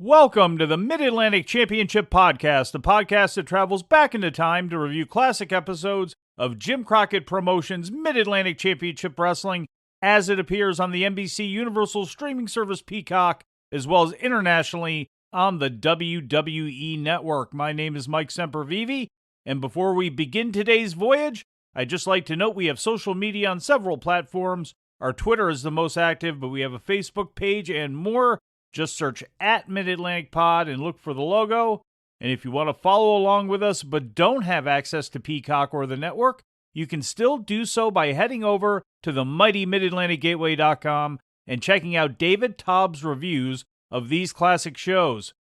Welcome to the Mid-Atlantic Championship Podcast, the podcast that travels back into time to review classic episodes of Jim Crockett Promotions' Mid-Atlantic Championship Wrestling as it appears on the NBC Universal streaming service Peacock, as well as internationally on the WWE Network. My name is Mike Sempervive, and before we begin today's voyage, I'd just like to note we have social media on several platforms. Our Twitter is the most active, but we have a Facebook page and more. Just search at Mid-Atlantic Pod and look for the logo. And if you want to follow along with us but don't have access to Peacock or the network, you can still do so by heading over to the mighty MidAtlanticGateway.com and checking out David Taub's reviews of these classic shows.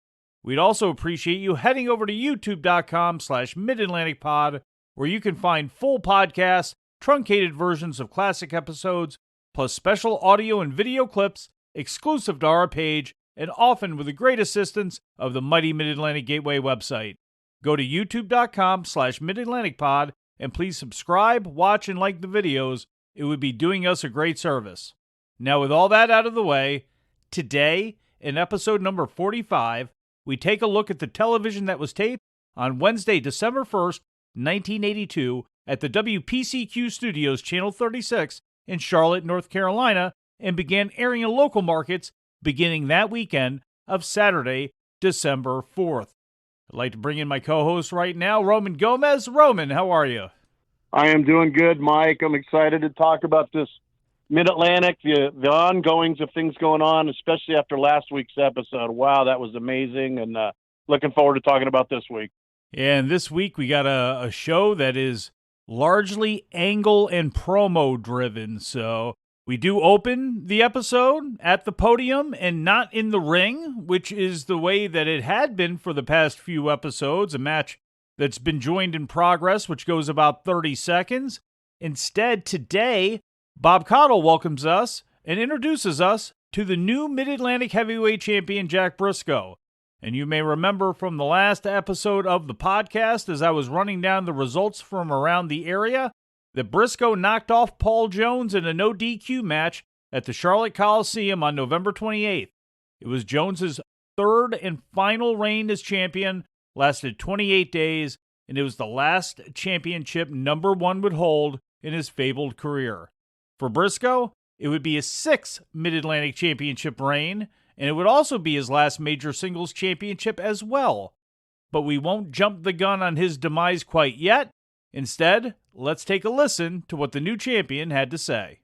We'd also appreciate you heading over to YouTube.com/MidAtlanticPod, where you can find full podcasts, truncated versions of classic episodes, plus special audio and video clips exclusive to our page, and often with the great assistance of the mighty Mid-Atlantic Gateway website. Go to youtube.com/MidAtlanticPod and please subscribe, watch, and like the videos. It would be doing us a great service. Now, with all that out of the way, today, in episode number 45, we take a look at the television that was taped on Wednesday, December 1st, 1982, at the WPCQ Studios, Channel 36, in Charlotte, North Carolina, and began airing in local markets beginning that weekend of Saturday, December 4th. I'd like to bring in my co-host right now, Roman Gomez. Roman, how are you? I am doing good, Mike. I'm excited to talk about this Mid-Atlantic, the ongoings of things going on, especially after last week's episode. Wow, that was amazing, and looking forward to talking about this week. And this week we got a show that is largely angle and promo driven, so we do open the episode at the podium and not in the ring, which is the way that it had been for the past few episodes, a match that's been joined in progress, which goes about 30 seconds. Instead, today, Bob Caudle welcomes us and introduces us to the new Mid-Atlantic Heavyweight Champion, Jack Briscoe. And you may remember from the last episode of the podcast, as I was running down the results from around the area, that Briscoe knocked off Paul Jones in a no DQ match at the Charlotte Coliseum on November 28th. It was Jones's third and final reign as champion, lasted 28 days, and it was the last championship number one would hold in his fabled career. For Briscoe, it would be his sixth Mid-Atlantic Championship reign, and it would also be his last major singles championship as well. But we won't jump the gun on his demise quite yet. Instead, let's take a listen to what the new champion had to say.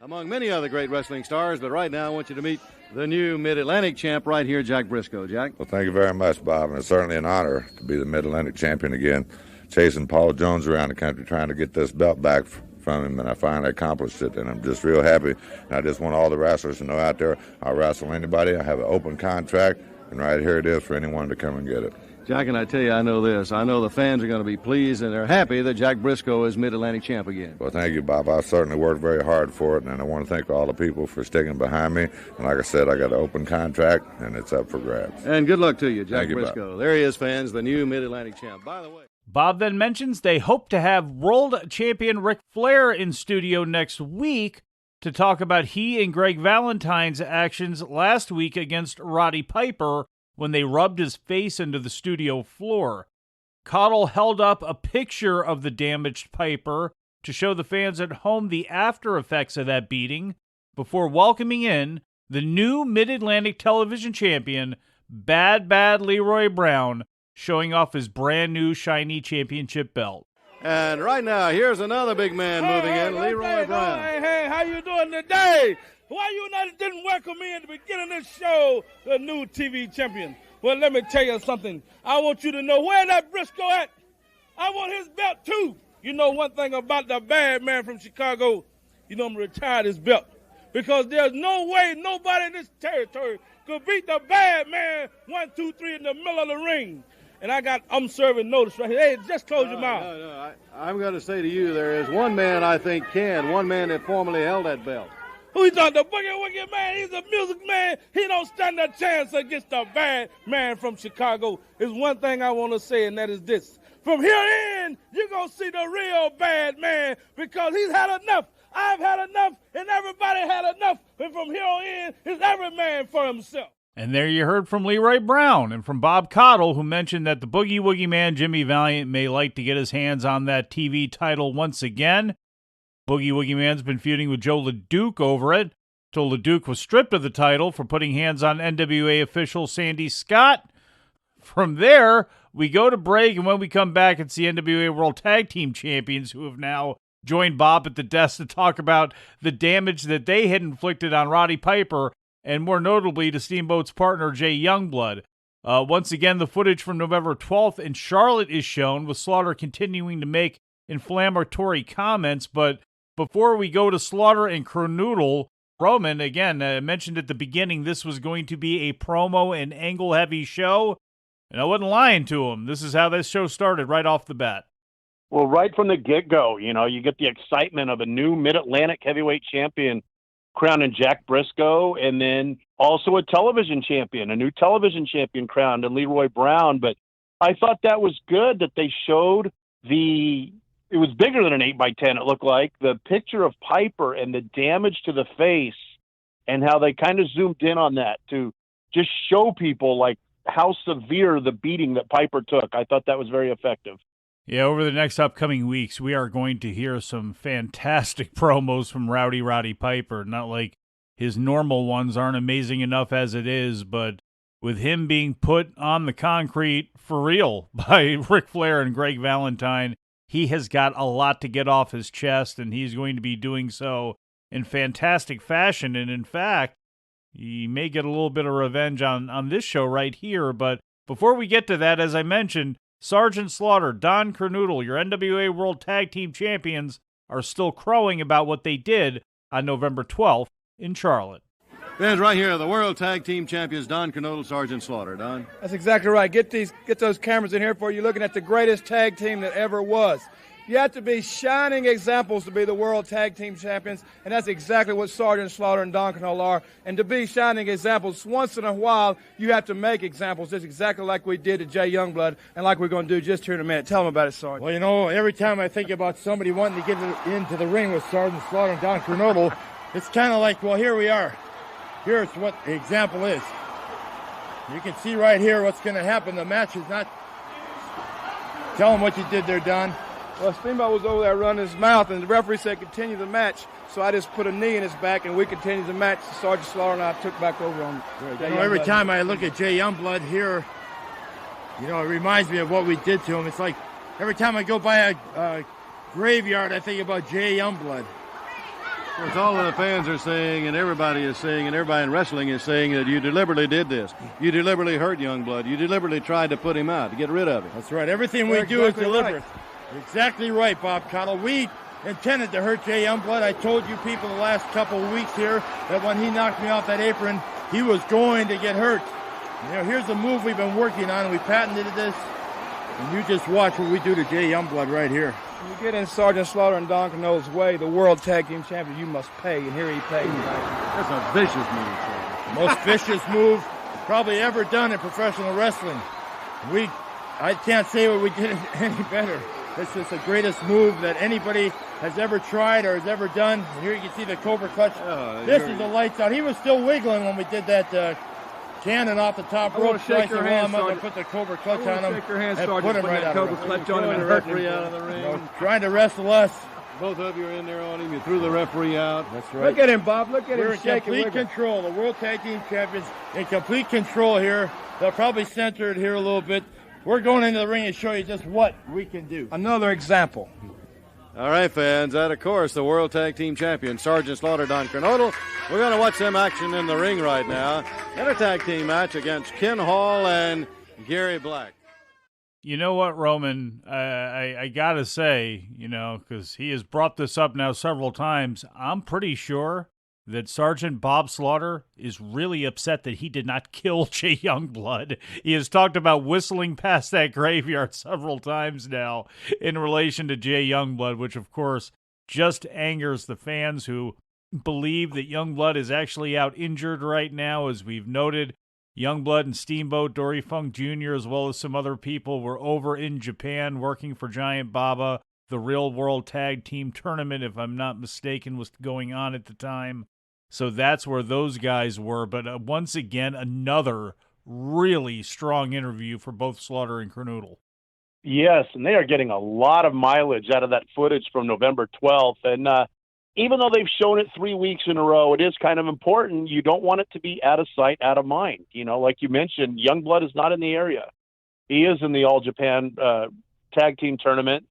Among many other great wrestling stars, but right now I want you to meet the new Mid-Atlantic champ right here, Jack Briscoe. Jack? Well, thank you very much, Bob, and it's certainly an honor to be the Mid-Atlantic champion again, chasing Paul Jones around the country trying to get this belt back from him, and I finally accomplished it, and I'm just real happy. And I just want all the wrestlers to know out there, I'll wrestle anybody. I have an open contract, and right here it is for anyone to come and get it. Jack, and I tell you, I know this. I know the fans are going to be pleased, and they're happy that Jack Briscoe is Mid-Atlantic champ again. Well, thank you, Bob. I certainly worked very hard for it, and I want to thank all the people for sticking behind me. And like I said, I got an open contract, and it's up for grabs. And good luck to you, Jack Briscoe. Bob. There he is, fans, the new Mid-Atlantic champ. By the way, Bob then mentions they hope to have world champion Ric Flair in studio next week to talk about he and Greg Valentine's actions last week against Roddy Piper when they rubbed his face into the studio floor. Caudle held up a picture of the damaged Piper to show the fans at home the after effects of that beating before welcoming in the new Mid-Atlantic television champion, Bad Leroy Brown, showing off his brand new shiny championship belt. and right now, here's another big man moving in, Leroy Brown. Hey, how you doing today? Why you not didn't welcome me in the beginning of the show, the new TV champion? Well, let me tell you something. I want you to know where that Briscoe at. I want his belt too. You know one thing about the bad man from Chicago, you know I'm retired his belt. Because there's no way nobody in this territory could beat the bad man 1, 2, 3 in the middle of the ring. And I'm serving notice right here. Hey, just close your mouth. No. I'm going to say to you, there is one man I think can, one man that formerly held that belt. Who you talking? The Boogie Woogie man? He's a music man. He don't stand a chance against the bad man from Chicago. There's one thing I want to say, and that is this. From here in, you're going to see the real bad man because he's had enough. I've had enough, and everybody had enough. And from here on in, it's every man for himself. And there you heard from Leroy Brown and from Bob Caudle, who mentioned that the Boogie Woogie Man, Jimmy Valiant, may like to get his hands on that TV title once again. Boogie Woogie Man's been feuding with Joe LeDuc over it, till LeDuc was stripped of the title for putting hands on NWA official Sandy Scott. From there, we go to break, and when we come back, it's the NWA World Tag Team Champions who have now joined Bob at the desk to talk about the damage that they had inflicted on Roddy Piper, and more notably to Steamboat's partner, Jay Youngblood. Once again, the footage from November 12th in Charlotte is shown, with Slaughter continuing to make inflammatory comments. But before we go to Slaughter and Kernodle, Roman, again, mentioned at the beginning this was going to be a promo and angle-heavy show, and I wasn't lying to him. This is how this show started right off the bat. Well, right from the get-go, you get the excitement of a new Mid-Atlantic heavyweight champion crowning Jack Briscoe, and then also a television champion, a new television champion crowned in Leroy Brown. But I thought that was good that they showed it was bigger than an 8x10, it looked like, the picture of Piper and the damage to the face, and how they kind of zoomed in on that to just show people like how severe the beating that Piper took. I thought that was very effective. Yeah, over the next upcoming weeks, we are going to hear some fantastic promos from Roddy Piper. Not like his normal ones aren't amazing enough as it is, but with him being put on the concrete for real by Ric Flair and Greg Valentine, he has got a lot to get off his chest, and he's going to be doing so in fantastic fashion. And in fact, he may get a little bit of revenge on this show right here. But before we get to that, as I mentioned, Sergeant Slaughter, Don Kernodle, your NWA World Tag Team Champions, are still crowing about what they did on November 12th in Charlotte. Fans, right here, the World Tag Team Champions, Don Kernodle, Sergeant Slaughter. Don? That's exactly right. Get those cameras in here for you, looking at the greatest tag team that ever was. You have to be shining examples to be the World Tag Team Champions, and that's exactly what Sergeant Slaughter and Don Kernodle are. And to be shining examples, once in a while, you have to make examples, just exactly like we did to Jay Youngblood, and like we're going to do just here in a minute. Tell them about it, Sergeant. Well, every time I think about somebody wanting to get into the ring with Sergeant Slaughter and Don Kernodle, it's kind of like, well, here we are. Here's what the example is. You can see right here what's going to happen. The match is not... Tell them what you did there, Don. Well, Steamboat was over there running his mouth, and the referee said continue the match. So I just put a knee in his back, and we continued the match. Sergeant Slaughter and I took back over on every time I look at Jay Youngblood here, it reminds me of what we did to him. It's like every time I go by a graveyard, I think about Jay Youngblood. Of course, all of the fans are saying, and everybody is saying, and everybody in wrestling is saying that you deliberately did this. You deliberately hurt Youngblood. You deliberately tried to put him out, to get rid of him. That's right. Everything we do is deliberate. Right. Exactly right, Bob Caudle. We intended to hurt Jay Youngblood. I told you people the last couple of weeks here that when he knocked me off that apron, he was going to get hurt. Here's the move we've been working on. We patented this. And you just watch what we do to Jay Youngblood right here. When you get in Sergeant Slaughter and Don Kernodle's way, the World Tag Team Champion, you must pay. And here he paid. That's a vicious move, sir. Most vicious move probably ever done in professional wrestling. I can't say what we did any better. This is the greatest move that anybody has ever tried or has ever done. And here you can see the Cobra Clutch. This is the lights out. He was still wiggling when we did that cannon off the top rope. Shake your hand, I'm going to put the Cobra Clutch on him. Shake your hand, and Sergeant. put him right out Cobra of the Clutch on him and the hurt referee him. out of the ring. Trying to wrestle us. Both of you are in there on him. You threw the referee out. That's right. Look at him, Bob. Look at We're him shaking. in complete control. The World Tag Team Champions in complete control here. They'll probably center it here a little bit. We're going into the ring to show you just what we can do. Another example. All right, fans. That, of course, the World Tag Team Champion, Sergeant Slaughter, Don Kernodle. We're going to watch them action in the ring right now. And a tag team match against Ken Hall and Gary Black. You know what, Roman? I got to say, because he has brought this up now several times, I'm pretty sure that Sergeant Bob Slaughter is really upset that he did not kill Jay Youngblood. He has talked about whistling past that graveyard several times now in relation to Jay Youngblood, which, of course, just angers the fans who believe that Youngblood is actually out injured right now. As we've noted, Youngblood and Steamboat Dory Funk Jr., as well as some other people, were over in Japan working for Giant Baba. The Real World Tag Team Tournament, if I'm not mistaken, was going on at the time. So that's where those guys were. But once again, another really strong interview for both Slaughter and Kernodle. Yes, and they are getting a lot of mileage out of that footage from November 12th. And even though they've shown it 3 weeks in a row, it is kind of important. You don't want it to be out of sight, out of mind. You know, like you mentioned, Youngblood is not in the area. He is in the All Japan Tag Team Tournament.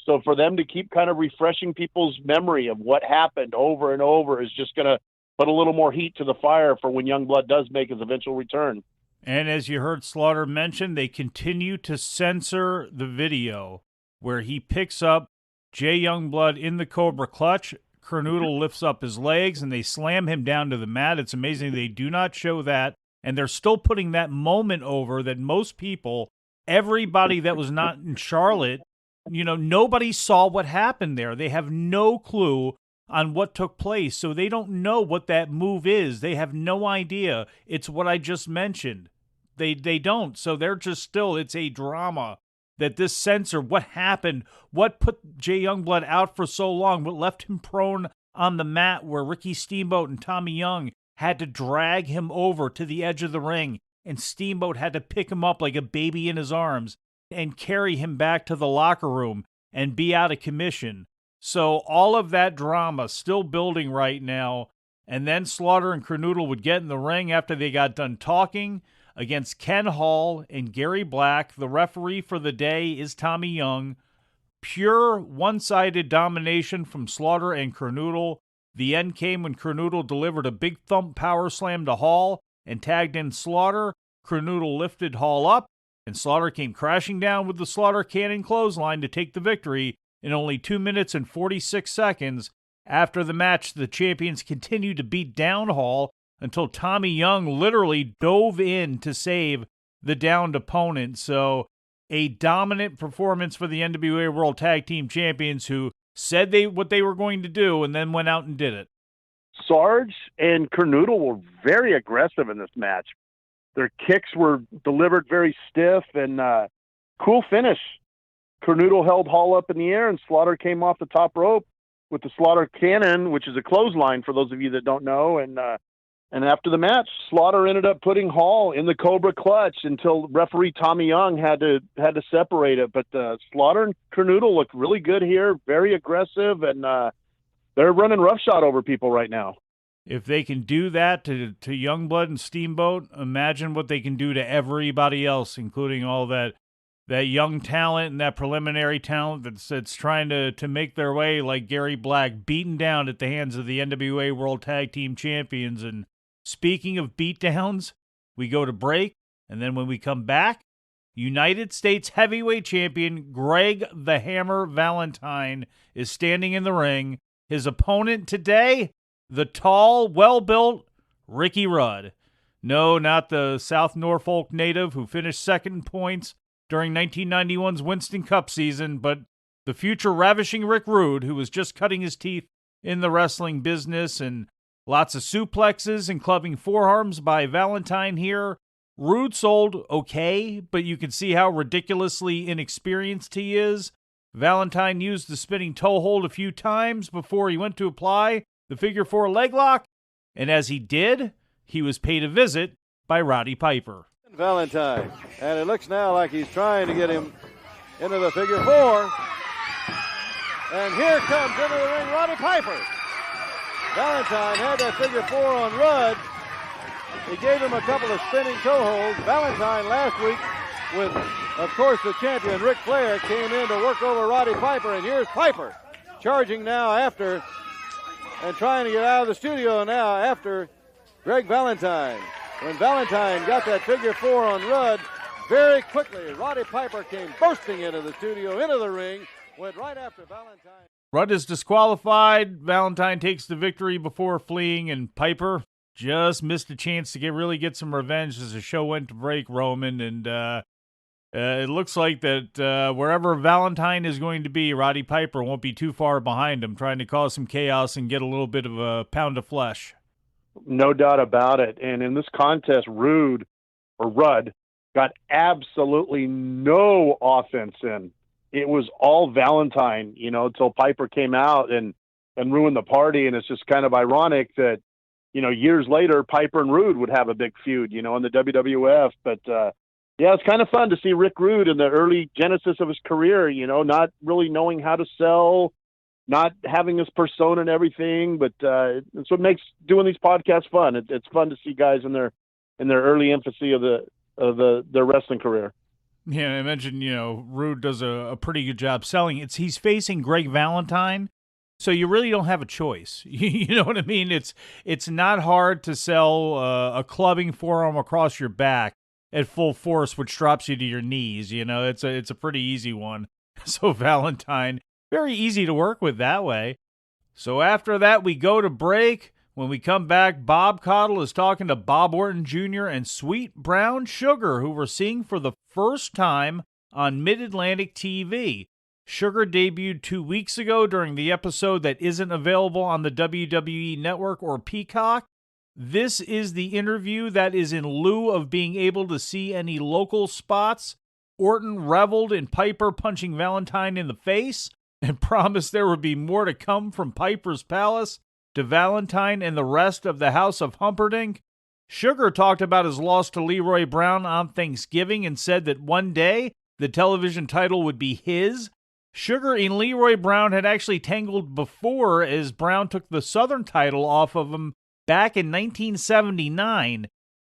So for them to keep kind of refreshing people's memory of what happened over and over is just going to put a little more heat to the fire for when Youngblood does make his eventual return. And as you heard Slaughter mention, they continue to censor the video where he picks up Jay Youngblood in the Cobra Clutch. Kernodle lifts up his legs, and they slam him down to the mat. It's amazing they do not show that, and they're still putting that moment over that most people, everybody that was not in Charlotte, you know, nobody saw what happened there. They have no clue on what took place, so they don't know what that move is. They have no idea. It's what I just mentioned. They don't, so they're just still, it's a drama that this censor, what happened, what put Jay Youngblood out for so long, what left him prone on the mat where Ricky Steamboat and Tommy Young had to drag him over to the edge of the ring, and Steamboat had to pick him up like a baby in his arms and carry him back to the locker room and be out of commission. So all of that drama still building right now, and then Slaughter and Kernodle would get in the ring after they got done talking against Ken Hall and Gary Black. The referee for the day is Tommy Young. Pure one-sided domination from Slaughter and Kernodle. The end came when Kernodle delivered a big thump power slam to Hall and tagged in Slaughter. Kernodle lifted Hall up, and Slaughter came crashing down with the Slaughter Cannon clothesline to take the victory in only 2 minutes and 46 seconds. After the match, the champions continued to beat down Hall until Tommy Young literally dove in to save the downed opponent. So a dominant performance for the NWA World Tag Team Champions, who said what they were going to do and then went out and did it. Sarge and Kernodle were very aggressive in this match. Their kicks were delivered very stiff and cool finish. Kernodle held Hall up in the air, and Slaughter came off the top rope with the Slaughter Cannon, which is a clothesline for those of you that don't know. And after the match, Slaughter ended up putting Hall in the Cobra Clutch until referee Tommy Young had to separate it. But Slaughter and Kernodle looked really good here, very aggressive, and they're running roughshod over people right now. If they can do that to Youngblood and Steamboat, imagine what they can do to everybody else, including all that young talent and that preliminary talent that's trying to make their way, like Gary Black, beaten down at the hands of the NWA World Tag Team Champions. And speaking of beatdowns, we go to break, and then when we come back, United States Heavyweight Champion Greg the Hammer Valentine is standing in the ring. His opponent today, the tall, well-built Ricky Rudd. No, not the South Norfolk native who finished second in points during 1991's Winston Cup season, but the future ravishing Rick Rude, who was just cutting his teeth in the wrestling business, and lots of suplexes and clubbing forearms by Valentine here. Rude sold okay, but you can see how ridiculously inexperienced he is. Valentine used the spinning toe hold a few times before he went to apply the figure four leg lock, and as he did, he was paid a visit by Roddy Piper. Valentine, and it looks now like he's trying to get him into the figure four. And here comes into the ring Roddy Piper. Valentine had that figure four on Rudd. He gave him a couple of spinning toe holds. Valentine last week with, of course, the champion Ric Flair came in to work over Roddy Piper, and here's Piper charging now after and trying to get out of the studio now after Greg Valentine. When Valentine got that figure four on Rudd, very quickly Roddy Piper came bursting into the studio, into the ring, went right after Valentine. Rudd is disqualified. Valentine takes the victory before fleeing, and Piper just missed a chance to really get some revenge as the show went to break, Roman. And it looks like that wherever Valentine is going to be, Roddy Piper won't be too far behind him, trying to cause some chaos and get a little bit of a pound of flesh. No doubt about it. And in this contest, Rudd got absolutely no offense in. It was all Valentine, until Piper came out and ruined the party. And it's just kind of ironic that years later, Piper and Rude would have a big feud, in the WWF. But, yeah, it's kind of fun to see Rick Rude in the early genesis of his career, not really knowing how to sell, not having his persona and everything. But it's what makes doing these podcasts fun. It's fun to see guys in their early infancy of their wrestling career. Yeah, I mentioned, Rude does a pretty good job selling. He's facing Greg Valentine, so you really don't have a choice. You know what I mean? It's not hard to sell a clubbing forearm across your back at full force, which drops you to your knees. It's a pretty easy one. So Valentine, very easy to work with that way. So after that, we go to break. When we come back, Bob Caudle is talking to Bob Orton Jr. and Sweet Brown Sugar, who we're seeing for the first time on Mid-Atlantic TV. Sugar debuted 2 weeks ago during the episode that isn't available on the WWE Network or Peacock. This is the interview that is in lieu of being able to see any local spots. Orton reveled in Piper punching Valentine in the face and promised there would be more to come from Piper's Palace to Valentine and the rest of the House of Humperdink. Sugar talked about his loss to Leroy Brown on Thanksgiving and said that one day the television title would be his. Sugar and Leroy Brown had actually tangled before, as Brown took the Southern title off of him back in 1979.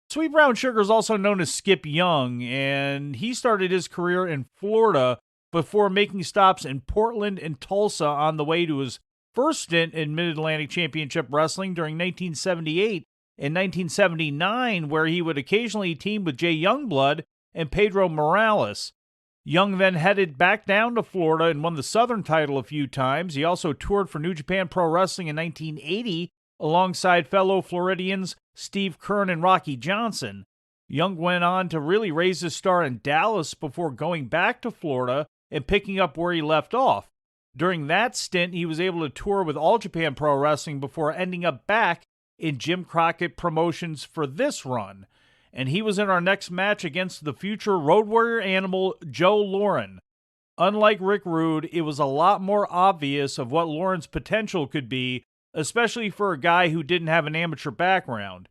Sweet Brown Sugar is also known as Skip Young, and he started his career in Florida before making stops in Portland and Tulsa on the way to his first stint in Mid-Atlantic Championship Wrestling during 1978 and 1979, where he would occasionally team with Jay Youngblood and Pedro Morales. Young then headed back down to Florida and won the Southern title a few times. He also toured for New Japan Pro Wrestling in 1980 alongside fellow Floridians Steve Kern and Rocky Johnson. Young went on to really raise his star in Dallas before going back to Florida and picking up where he left off. During that stint, he was able to tour with All Japan Pro Wrestling before ending up back in Jim Crockett Promotions for this run. And he was in our next match against the future Road Warrior Animal, Joe Lauren. Unlike Rick Rude, it was a lot more obvious of what Lauren's potential could be, especially for a guy who didn't have an amateur background.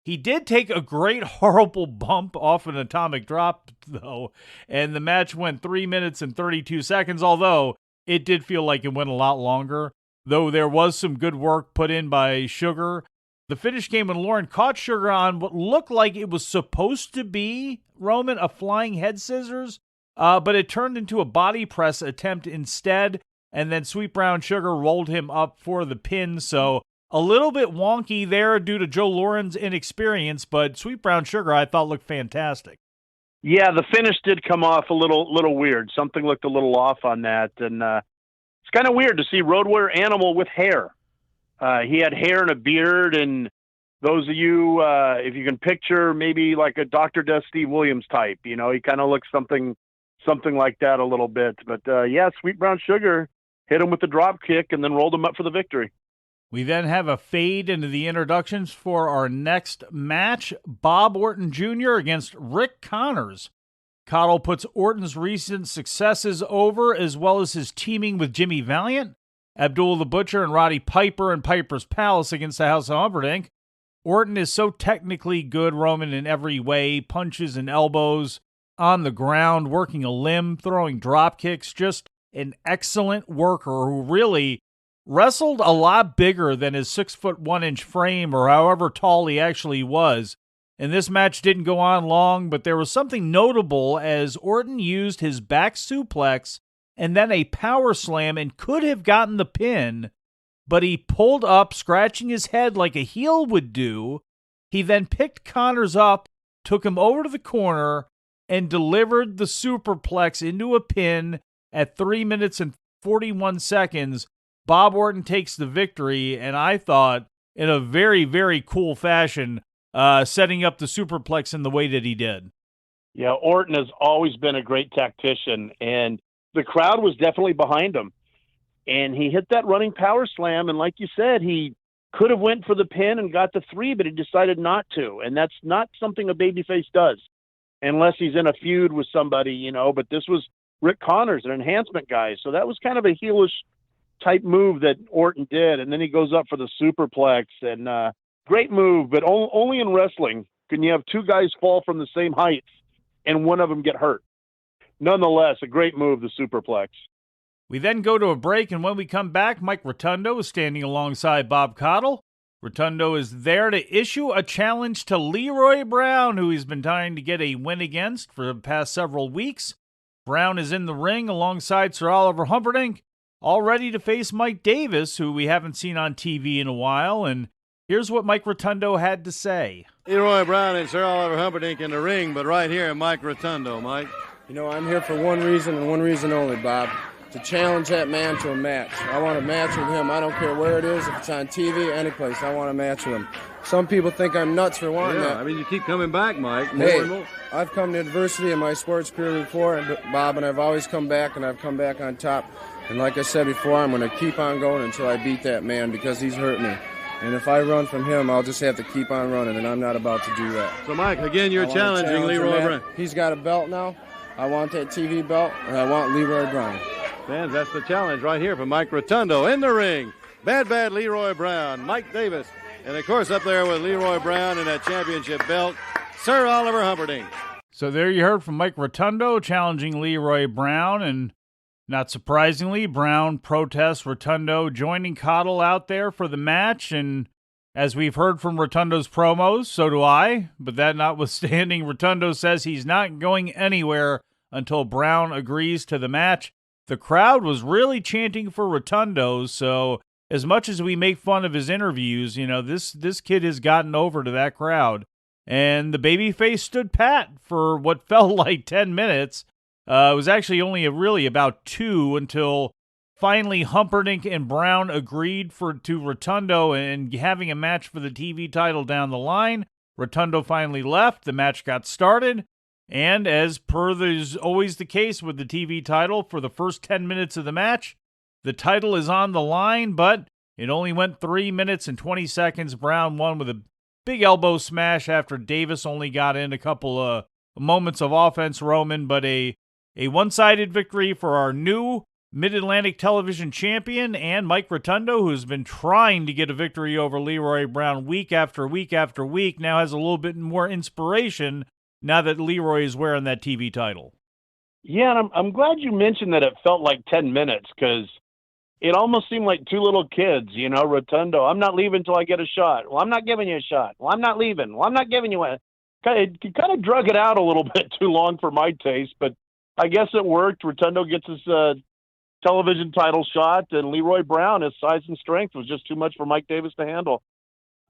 He did take a great horrible bump off an atomic drop, though, and the match went 3 minutes and 32 seconds, although it did feel like it went a lot longer, though there was some good work put in by Sugar. The finish came when Lauren caught Sugar on what looked like it was supposed to be, Roman, a flying head scissors, but it turned into a body press attempt instead, and then Sweet Brown Sugar rolled him up for the pin, so a little bit wonky there due to Joe Lauren's inexperience, but Sweet Brown Sugar I thought looked fantastic. Yeah, the finish did come off a little weird. Something looked a little off on that, and it's kind of weird to see Road Warrior Animal with hair. He had hair and a beard, and those of you, if you can picture maybe like a Dr. Death Steve Williams type, he kind of looks something like that a little bit. But yeah, Sweet Brown Sugar hit him with the drop kick and then rolled him up for the victory. We then have a fade into the introductions for our next match, Bob Orton Jr. against Rick Connors. Caudle puts Orton's recent successes over, as well as his teaming with Jimmy Valiant, Abdul the Butcher, and Roddy Piper in Piper's Palace against the House of Humperdink. Orton is so technically good, Roman, in every way, punches and elbows, on the ground, working a limb, throwing drop kicks, just an excellent worker who really wrestled a lot bigger than his 6'1" frame or however tall he actually was. And this match didn't go on long, but there was something notable as Orton used his back suplex and then a power slam and could have gotten the pin, but he pulled up, scratching his head like a heel would do. He then picked Connors up, took him over to the corner, and delivered the superplex into a pin at 3 minutes and 41 seconds. Bob Orton takes the victory, and I thought, in a very, very cool fashion, setting up the superplex in the way that he did. Yeah, Orton has always been a great tactician, and the crowd was definitely behind him. And he hit that running power slam, and like you said, he could have went for the pin and got the 3, but he decided not to. And that's not something a babyface does, unless he's in a feud with somebody, But this was Rick Connors, an enhancement guy, so that was kind of a heelish type move that Orton did, and then he goes up for the superplex, and Great move, but only in wrestling can you have two guys fall from the same height and one of them get hurt. Nonetheless, a great move, the superplex. We then go to a break, and when we come back, Mike Rotundo is standing alongside Bob Caudle. Rotundo is there to issue a challenge to Leroy Brown, who he's been trying to get a win against for the past several weeks. Brown is in the ring alongside Sir Oliver Humperdink, all ready to face Mike Davis, who we haven't seen on TV in a while, and here's what Mike Rotundo had to say. Leroy Brown and Sir Oliver Humperdink in the ring, but right here, Mike Rotundo. Mike? You know, I'm here for one reason and one reason only, Bob. To challenge that man to a match. I want a match with him. I don't care where it is, if it's on TV, any place. I want a match with him. Some people think I'm nuts for wanting that. I mean, you keep coming back, Mike. Hey, More and more. I've come to adversity in my sports career before, Bob, and I've always come back, and I've come back on top. And like I said before, I'm going to keep on going until I beat that man because he's hurt me. And if I run from him, I'll just have to keep on running, and I'm not about to do that. So, Mike, again, you're challenging Leroy Brown. He's got a belt now. I want that TV belt, and I want Leroy Brown. Fans, that's the challenge right here for Mike Rotundo in the ring. Bad Leroy Brown, Mike Davis, and of course up there with Leroy Brown in that championship belt, Sir Oliver Humperdink. So there you heard from Mike Rotundo challenging Leroy Brown, and not surprisingly, Brown protests Rotundo joining Caudle out there for the match, and as we've heard from Rotundo's promos, so do I, but that notwithstanding, Rotundo says he's not going anywhere until Brown agrees to the match. The crowd was really chanting for Rotundo, so as much as we make fun of his interviews, you know, this kid has gotten over to that crowd. And the babyface stood pat for what felt like 10 minutes. It was actually only really about 2 until finally Humperdink and Brown agreed to Rotundo and having a match for the TV title down the line. Rotundo finally left. The match got started. And as per is always the case with the TV title, for the first 10 minutes of the match, the title is on the line, but it only went 3 minutes and 20 seconds. Brown won with a big elbow smash after Davis only got in a couple of moments of offense, Roman, but a one-sided victory for our new Mid-Atlantic Television champion and Mike Rotundo, who's been trying to get a victory over Leroy Brown week after week after week, now has a little bit more inspiration now that Leroy is wearing that TV title. Yeah, and I'm glad you mentioned that it felt like 10 minutes because it almost seemed like two little kids, you know, Rotundo. I'm not leaving until I get a shot. Well, I'm not giving you a shot. Well, I'm not leaving. Well, I'm not giving you one. It kind of drug it out a little bit too long for my taste, but I guess it worked. Rotundo gets his television title shot, and Leroy Brown, his size and strength was just too much for Mike Davis to handle.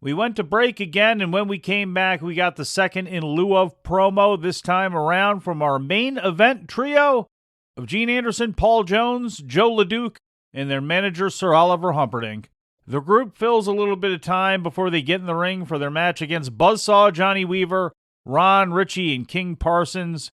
We went to break again, and when we came back, we got the second in lieu of promo, this time around from our main event trio of Gene Anderson, Paul Jones, Joe LeDuc, and their manager, Sir Oliver Humperdink. The group fills a little bit of time before they get in the ring for their match against Buzzsaw Johnny Weaver, Ron Ritchie, and King Parsons.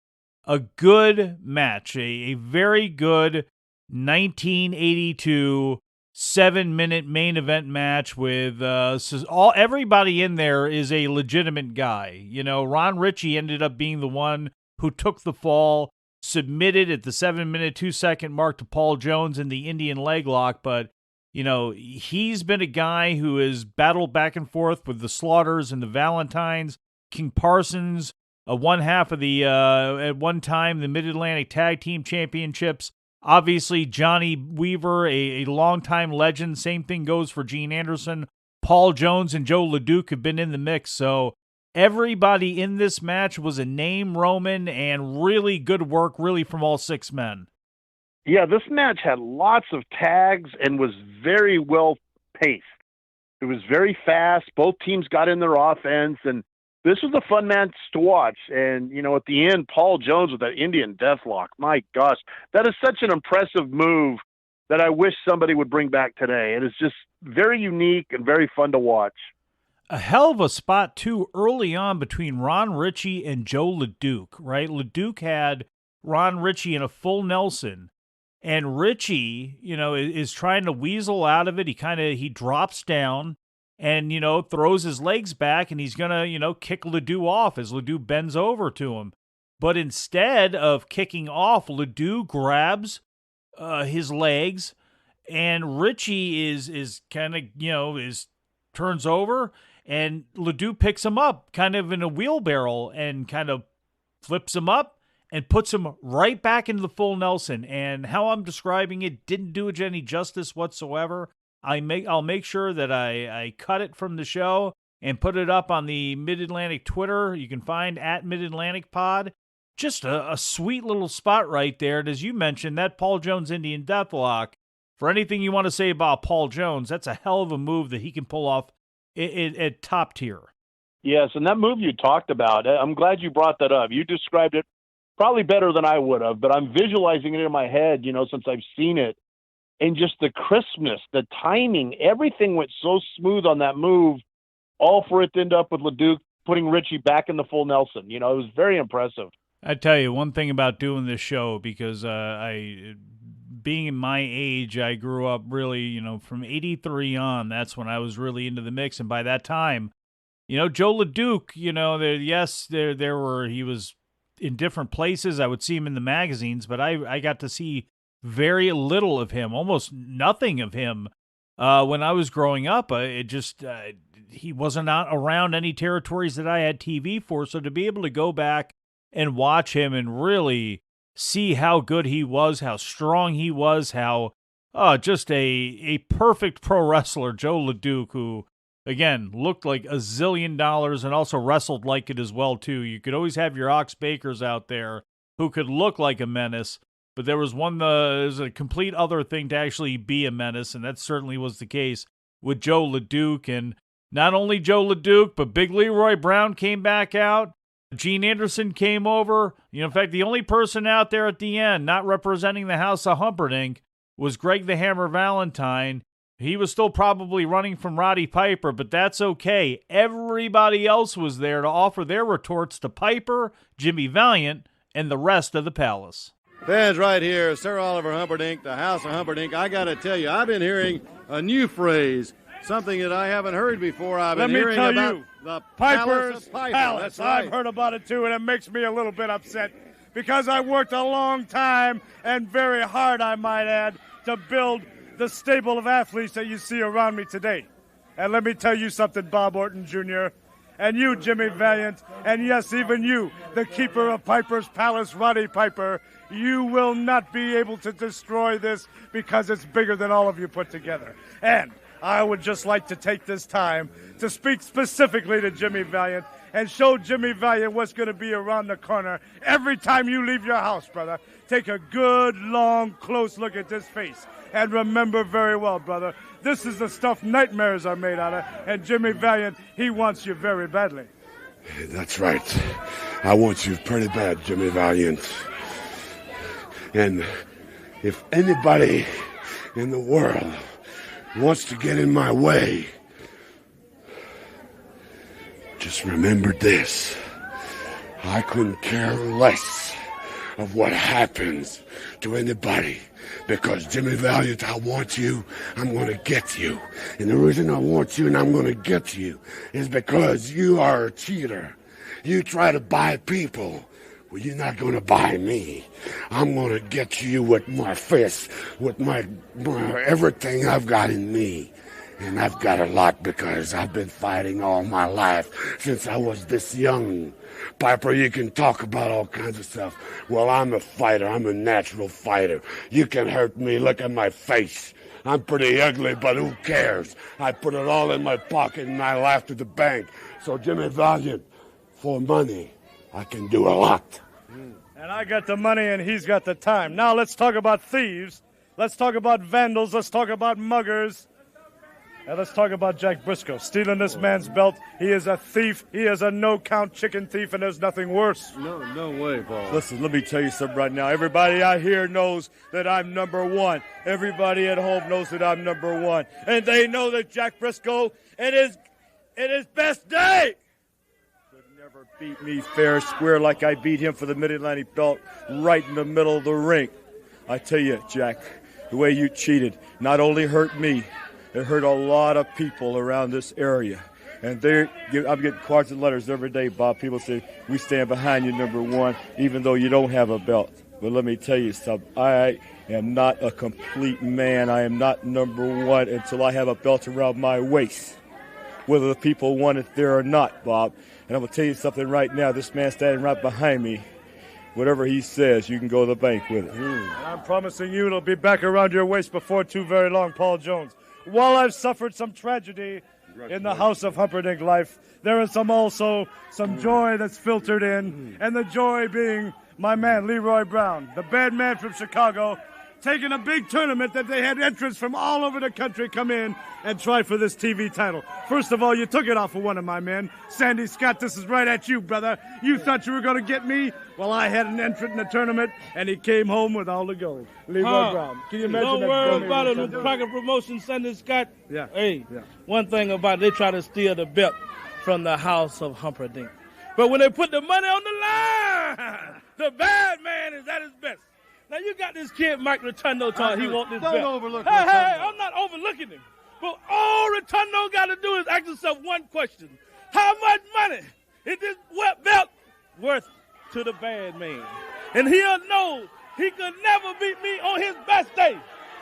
A good match, a very good 1982 7-minute main event match with everybody in there is a legitimate guy. You know, Ron Ritchie ended up being the one who took the fall, submitted at the 7-minute 2-second mark to Paul Jones in the Indian leg lock, but you know, he's been a guy who has battled back and forth with the Slaughters and the Valentines. King Parsons, one half of the at one time the Mid-Atlantic Tag Team Championships. Obviously, Johnny Weaver, a longtime legend. Same thing goes for Gene Anderson. Paul Jones and Joe LeDuc have been in the mix. So everybody in this match was a name, Roman, and really good work, really, from all 6 men. Yeah, this match had lots of tags and was very well paced. It was very fast. Both teams got in their offense, and this was a fun match to watch. And, you know, at the end, Paul Jones with that Indian deathlock. My gosh, that is such an impressive move that I wish somebody would bring back today. It is just very unique and very fun to watch. A hell of a spot, too, early on between Ron Ritchie and Joe LeDuc, right? LeDuc had Ron Ritchie in a full Nelson. And Ritchie, you know, is trying to weasel out of it. He drops down. And, you know, throws his legs back, and he's going to, you know, kick LeDuc off as LeDuc bends over to him. But instead of kicking off, LeDuc grabs his legs, and Ritchie is kind of, you know, turns over, and Ledoux picks him up kind of in a wheelbarrow and kind of flips him up and puts him right back into the full Nelson. And how I'm describing it didn't do it any justice whatsoever. I'll make sure that I cut it from the show and put it up on the Mid-Atlantic Twitter. You can find at Mid-Atlantic Pod. Just a sweet little spot right there. And as you mentioned, that Paul Jones Indian Deathlock, for anything you want to say about Paul Jones, that's a hell of a move that he can pull off at top tier. Yes, and that move you talked about, I'm glad you brought that up. You described it probably better than I would have, but I'm visualizing it in my head, since I've seen it. And just the crispness, the timing, everything went so smooth on that move, all for it to end up with Ledoux putting Richie back in the full Nelson. It was very impressive. I tell you, one thing about doing this show, because being my age, I grew up really, from 83 on, that's when I was really into the mix. And by that time, Joe Leduc, he was in different places. I would see him in the magazines, but I got to see very little of him, almost nothing of him when I was growing up. He wasn't around any territories that I had TV for. So to be able to go back and watch him and really see how good he was, how strong he was, how just a perfect pro wrestler, Joe Leduc, who, again, looked like $1 zillion and also wrestled like it as well, too. You could always have your Ox Bakers out there who could look like a menace, but there was a complete other thing to actually be a menace, and that certainly was the case with Joe Leduc. And not only Joe Leduc, but Big Leroy Brown came back out. Gene Anderson came over. In fact, the only person out there at the end not representing the House of Humperdink was Greg the Hammer Valentine. He was still probably running from Roddy Piper, but that's okay. Everybody else was there to offer their retorts to Piper, Jimmy Valiant, and the rest of the palace. Fans, right here, Sir Oliver Humperdink, the House of Humperdink. I got to tell you, I've been hearing a new phrase, something that I haven't heard before. I've been hearing about the Piper's Palace. Palace. Right. I've heard about it too, and it makes me a little bit upset because I worked a long time and very hard, I might add, to build the stable of athletes that you see around me today. And let me tell you something, Bob Orton Jr., and you, Jimmy Valiant, and yes, even you, the keeper of Piper's Palace, Roddy Piper, you will not be able to destroy this because it's bigger than all of you put together. And I would just like to take this time to speak specifically to Jimmy Valiant and show Jimmy Valiant what's going to be around the corner every time you leave your house, brother. Take a good, long, close look at this face. And remember very well, brother, this is the stuff nightmares are made out of. And Jimmy Valiant, he wants you very badly. That's right. I want you pretty bad, Jimmy Valiant. And if anybody in the world wants to get in my way, just remember this. I couldn't care less of what happens to anybody, because Jimmy Valiant, I want you, I'm going to get you. And the reason I want you and I'm going to get you is because you are a cheater. You try to buy people. Well, you're not going to buy me. I'm going to get you with my fist, with my everything I've got in me. And I've got a lot because I've been fighting all my life since I was this young. Piper, you can talk about all kinds of stuff. Well, I'm a fighter. I'm a natural fighter. You can hurt me. Look at my face. I'm pretty ugly, but who cares? I put it all in my pocket and I laugh to the bank. So, Jimmy Valiant, for money, I can do a lot. And I got the money and he's got the time. Now let's talk about thieves. Let's talk about vandals. Let's talk about muggers. And let's talk about Jack Briscoe. Stealing this man's belt. He is a thief. He is a no-count chicken thief, and there's nothing worse. No way, Paul. Listen, let me tell you something right now. Everybody out here knows that I'm number one. Everybody at home knows that I'm number one. And they know that Jack Briscoe, in his best day, could never beat me fair square like I beat him for the Mid-Atlantic belt right in the middle of the ring. I tell you, Jack, the way you cheated not only hurt me, it hurt a lot of people around this area. And I'm getting cards and letters every day, Bob. People say, we stand behind you, number one, even though you don't have a belt. But let me tell you something. I am not a complete man. I am not number one until I have a belt around my waist. whether the people want it there or not, Bob. And I'm going to tell you something right now. This man standing right behind me, whatever he says, you can go to the bank with it. And I'm promising you it'll be back around your waist before too very long, Paul Jones. While I've suffered some tragedy in the House of Humperdink life, there is also some joy that's filtered in, and the joy being my man, Leroy Brown, the bad man from Chicago, taking a big tournament that they had entrants from all over the country come in and try for this TV title. First of all, you took it off of one of my men. Sandy Scott, this is right at you, brother. You thought you were going to get me? Well, I had an entrant in the tournament, and he came home with all the gold. Leroy Brown. Can you imagine Don't that? worry about it. Cracker Promotion, Sandy Scott. Yeah. Hey, Yeah. one thing about it, they try to steal the belt from the House of Humperdink. But when they put the money on the line, the bad man is at his best. Now, you got this kid, Mike Rotundo, talking he want this belt. Don't overlook Hey, Rotundo. I'm not overlooking him. But all Rotundo got to do is ask himself one question. How much money is this belt worth to the bad man? And he'll know he could never beat me on his best day.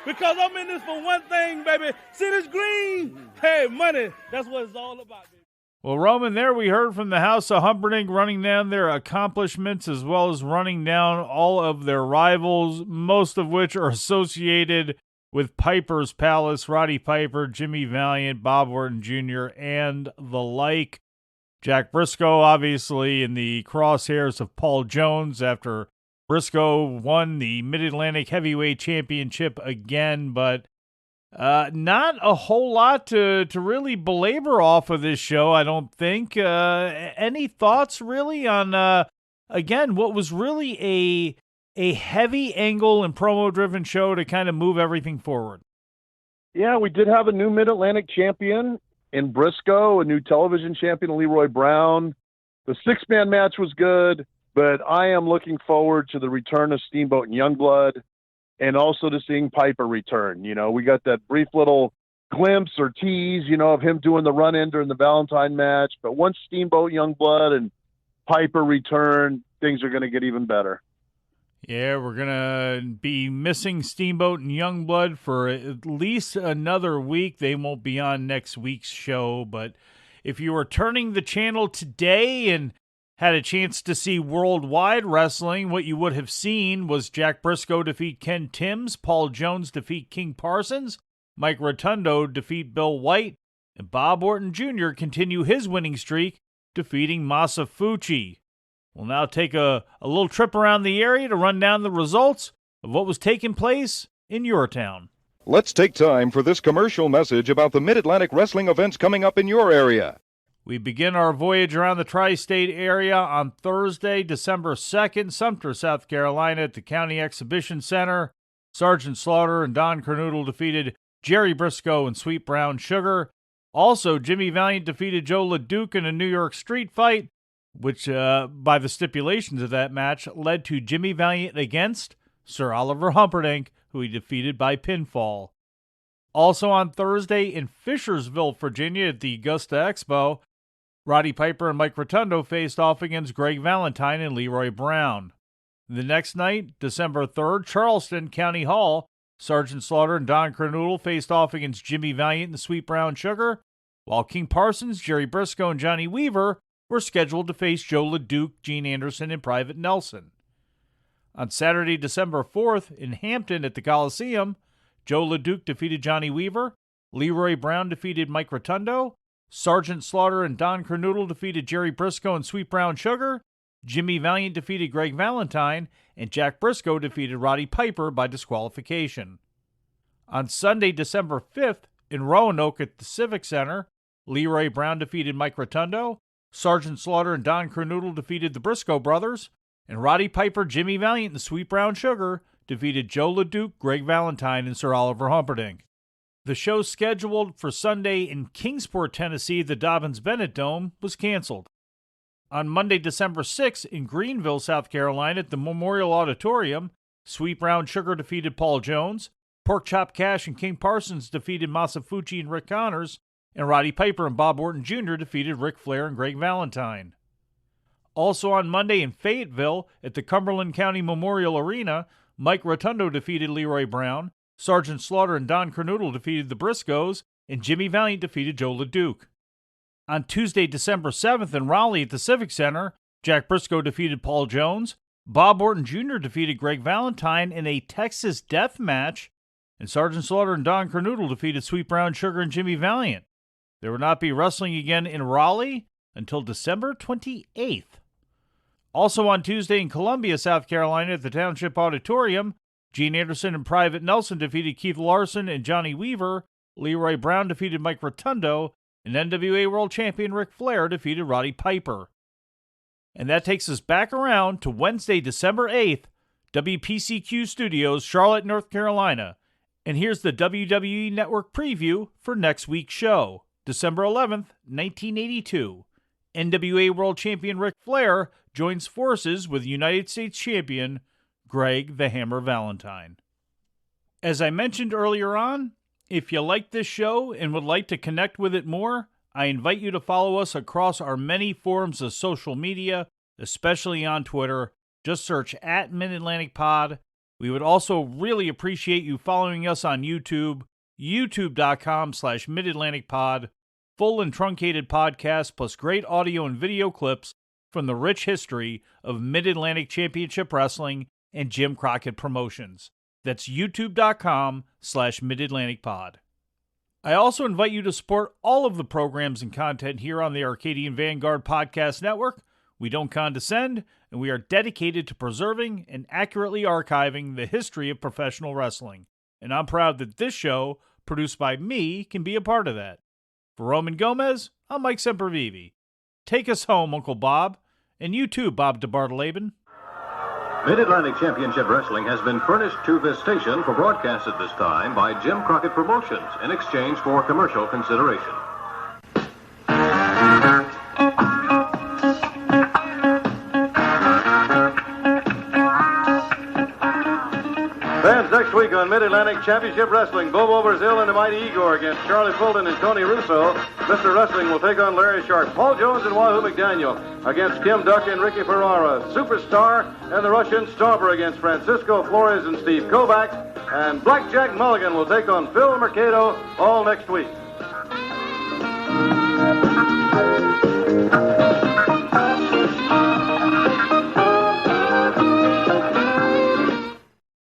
Because I'm in this for one thing, baby. See this green? Hey, money, that's what it's all about, baby. Well, Roman, there we heard from the House of Humperdink running down their accomplishments as well as running down all of their rivals, most of which are associated with Piper's Palace, Roddy Piper, Jimmy Valiant, Bob Orton Jr., and the like. Jack Briscoe, obviously, in the crosshairs of Paul Jones after Briscoe won the Mid-Atlantic Heavyweight Championship again, but not a whole lot to really belabor off of this show, I don't think. Any thoughts, really, on, again, what was really a heavy angle and promo-driven show to kind of move everything forward? Yeah, we did have a new Mid-Atlantic champion in Briscoe, a new television champion, Leroy Brown. The six-man match was good, but I am looking forward to the return of Steamboat and Youngblood, and also to seeing Piper return. You know, we got that brief little glimpse or tease, you know, of him doing the run-in during the Valentine match. But once Steamboat, Youngblood, and Piper return, things are going to get even better. Yeah, we're going to be missing Steamboat and Youngblood for at least another week. They won't be on next week's show. But if you were turning the channel today and had a chance to see Worldwide Wrestling, what you would have seen was Jack Briscoe defeat Ken Timms, Paul Jones defeat King Parsons, Mike Rotundo defeat Bill White, and Bob Orton Jr. continue his winning streak, defeating Masafuchi. We'll now take a little trip around the area to run down the results of what was taking place in your town. Let's take time for this commercial message about the Mid-Atlantic wrestling events coming up in your area. We begin our voyage around the tri-state area on Thursday, December 2nd, Sumter, South Carolina at the County Exhibition Center. Sergeant Slaughter and Don Kernodle defeated Jerry Briscoe and Sweet Brown Sugar. Also, Jimmy Valiant defeated Joe LeDuc in a New York street fight, which, by the stipulations of that match, led to Jimmy Valiant against Sir Oliver Humperdink, who he defeated by pinfall. Also on Thursday in Fishersville, Virginia at the Augusta Expo, Roddy Piper and Mike Rotundo faced off against Greg Valentine and Leroy Brown. The next night, December 3rd, Charleston County Hall, Sergeant Slaughter and Don Kernodle faced off against Jimmy Valiant and the Sweet Brown Sugar, while King Parsons, Jerry Briscoe, and Johnny Weaver were scheduled to face Joe LeDuc, Gene Anderson, and Private Nelson. On Saturday, December 4th, in Hampton at the Coliseum, Joe LeDuc defeated Johnny Weaver, Leroy Brown defeated Mike Rotundo, Sergeant Slaughter and Don Kernodle defeated Jerry Briscoe and Sweet Brown Sugar, Jimmy Valiant defeated Greg Valentine, and Jack Briscoe defeated Roddy Piper by disqualification. On Sunday, December 5th, in Roanoke at the Civic Center, Leroy Brown defeated Mike Rotundo, Sergeant Slaughter and Don Kernodle defeated the Briscoe brothers, and Roddy Piper, Jimmy Valiant, and Sweet Brown Sugar defeated Joe LeDuc, Greg Valentine, and Sir Oliver Humperdink. The show scheduled for Sunday in Kingsport, Tennessee, the Dobbins-Bennett Dome, was canceled. On Monday, December 6th, in Greenville, South Carolina, at the Memorial Auditorium, Sweet Brown Sugar defeated Paul Jones, Pork Chop Cash and King Parsons defeated Masafuchi and Rick Connors, and Roddy Piper and Bob Orton Jr. defeated Ric Flair and Greg Valentine. Also on Monday in Fayetteville, at the Cumberland County Memorial Arena, Mike Rotundo defeated Leroy Brown, Sergeant Slaughter and Don Kernodle defeated the Briscoes, and Jimmy Valiant defeated Joe LeDuc. On Tuesday, December 7th in Raleigh at the Civic Center, Jack Briscoe defeated Paul Jones, Bob Orton Jr. defeated Greg Valentine in a Texas death match, and Sergeant Slaughter and Don Kernodle defeated Sweet Brown Sugar and Jimmy Valiant. There will not be wrestling again in Raleigh until December 28th. Also on Tuesday in Columbia, South Carolina at the Township Auditorium, Gene Anderson and Private Nelson defeated Keith Larson and Johnny Weaver, Leroy Brown defeated Mike Rotundo, and NWA World Champion Ric Flair defeated Roddy Piper. And that takes us back around to Wednesday, December 8th, WPCQ Studios, Charlotte, North Carolina. And here's the WWE Network preview for next week's show. December 11th, 1982. NWA World Champion Ric Flair joins forces with United States Champion Greg the Hammer Valentine. As I mentioned earlier on, if you like this show and would like to connect with it more, I invite you to follow us across our many forms of social media, especially on Twitter. Just search @MidAtlanticPod. We would also really appreciate you following us on YouTube, youtube.com/MidAtlanticPod. Full and truncated podcasts plus great audio and video clips from the rich history of Mid-Atlantic Championship Wrestling and Jim Crockett Promotions. That's youtube.com/MidAtlanticPod. I also invite you to support all of the programs and content here on the Arcadian Vanguard Podcast Network. We don't condescend, and we are dedicated to preserving and accurately archiving the history of professional wrestling. And I'm proud that this show, produced by me, can be a part of that. For Roman Gomez, I'm Mike Sempervive. Take us home, Uncle Bob, and you too, Bob DeBartoleben. Mid-Atlantic Championship Wrestling has been furnished to this station for broadcast at this time by Jim Crockett Promotions in exchange for commercial consideration. Fans, next week on Mid-Atlantic Championship Wrestling, Bobo Brazil and the Mighty Igor against Charlie Fulton and Tony Russo. Mr. Wrestling will take on Larry Shark. Paul Jones and Wahoo McDaniel against Kim Duck and Ricky Ferrara. Superstar and the Russian Stauber against Francisco Flores and Steve Kovacs. And Blackjack Mulligan will take on Phil Mercado all next week.